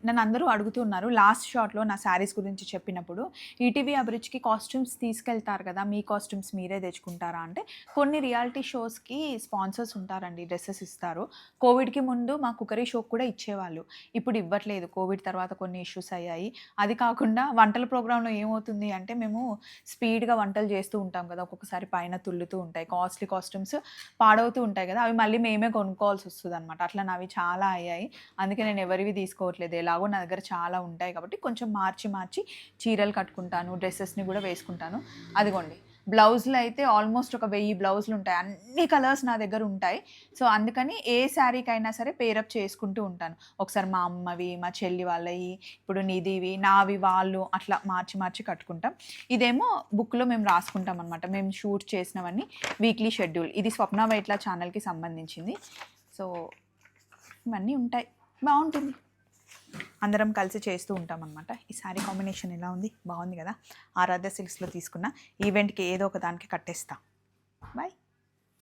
నన్ను అందరూ అడుగుతున్నారు లాస్ట్ షాట్లో నా శారీస్ గురించి చెప్పినప్పుడు, ఈటీవీ అభిరుచికి కాస్ట్యూమ్స్ తీసుకెళ్తారు కదా! మీ కాస్ట్యూమ్స్ మీరే తెచ్చుకుంటారా అంటే, కొన్ని రియాలిటీ షోస్‌కి స్పాన్సర్స్ ఉంటారండి. డ్రెసెస్ ఇస్తారు. కోవిడ్‌కి ముందు మా కుకరీ షోకి కూడా ఇచ్చేవాళ్ళు. ఇప్పుడు ఇవ్వట్లేదు. కోవిడ్ తర్వాత కొన్ని ఇష్యూస్ అయ్యాయి. అది కాకుండా వంటల ప్రోగ్రామ్‌లో ఏమవుతుంది అంటే, మేము స్పీడ్‌గా వంటలు చేస్తూ ఉంటాం కదా! ఒక్కొక్కసారి పైన తుల్లుతూ ఉంటాయి. కాస్ట్‌లీ కాస్ట్యూమ్స్ పాడవుతూ ఉంటాయి కదా! అవి మళ్ళీ మేమే కొనుక్కోవాల్సొస్తదనమాట. అట్లా నావి చాలా అయ్యాయి. అందుకే నేను ఎవరివి తీసుకోవట్లేదు. ఎలాగో నా దగ్గర చాలా ఉంటాయి కాబట్టి కొంచెం మార్చి మార్చి చీరలు కట్టుకుంటాను. డ్రెసెస్‌ని గూడా వేసుకుంటాను. అదిగోండి బ్లౌజులయితే ఆల్మోస్ట్ ఒక 1000 బ్లౌజులుంటాయి. అన్ని కలర్స్ నా దగ్గర ఉంటాయి. సో, అందుకని ఏ శారీకైనా సరే పేరప్ చేసుకుంటూ ఉంటాను. ఒకసారి మా అమ్మవి, మా చెల్లి వాళ్ళయి, ఇప్పుడు నిధివి, నావి వాళ్ళు అట్లా మార్చి మార్చి కట్టుకుంటాం. ఇదేమో బుక్‌లో మేము రాసుకుంటామనమాట. మేము షూట్ చేసినవన్నీ వీక్లీ షెడ్యూల్. ఇది 'స్వప్న వైట్ల' ఛానెల్‌కి సంబంధించింది. సో, ఇవన్నీ ఉంటాయి. బావుంటుంది. అందరం కలిసి చేస్తూ ఉంటామనమాట. ఈ శారీ కాంబినేషన్ ఎలా ఉంది? బావుంది గదా! ఆరాధ్య సిల్క్స్‌లో తీసుకున్న. ఈవెంట్‌కి ఏదో ఒక దానికి కట్టేస్తా.